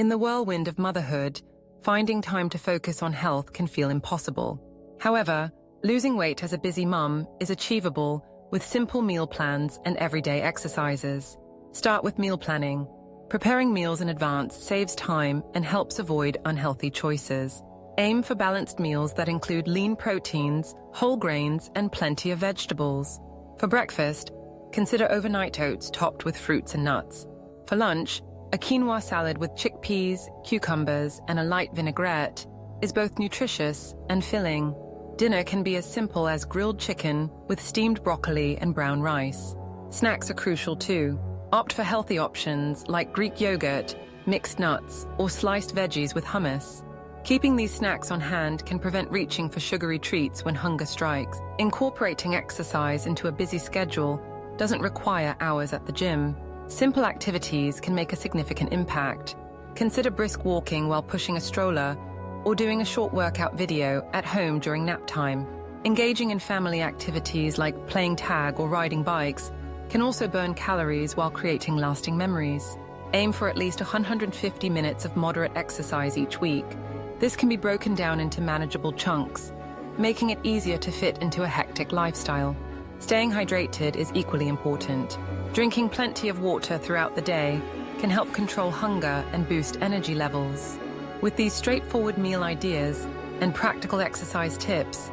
In the whirlwind of motherhood, finding time to focus on health can feel impossible. However, losing weight as a busy mum is achievable with simple meal plans and everyday exercises. Start with meal planning. Preparing meals in advance saves time and helps avoid unhealthy choices. Aim for balanced meals that include lean proteins, whole grains, and plenty of vegetables. For breakfast, consider overnight oats topped with fruits and nuts. For lunch, a quinoa salad with chickpeas, cucumbers, and a light vinaigrette is both nutritious and filling. Dinner can be as simple as grilled chicken with steamed broccoli and brown rice. Snacks are crucial too. Opt for healthy options like Greek yogurt, mixed nuts, or sliced veggies with hummus. Keeping these snacks on hand can prevent reaching for sugary treats when hunger strikes. Incorporating exercise into a busy schedule doesn't require hours at the gym. Simple activities can make a significant impact. Consider brisk walking while pushing a stroller or doing a short workout video at home during nap time. Engaging in family activities like playing tag or riding bikes can also burn calories while creating lasting memories. Aim for at least 150 minutes of moderate exercise each week. This can be broken down into manageable chunks, making it easier to fit into a hectic lifestyle. Staying hydrated is equally important. Drinking plenty of water throughout the day can help control hunger and boost energy levels. With these straightforward meal ideas and practical exercise tips,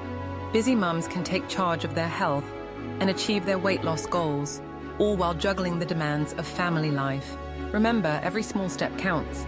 busy mums can take charge of their health and achieve their weight loss goals, all while juggling the demands of family life. Remember, every small step counts.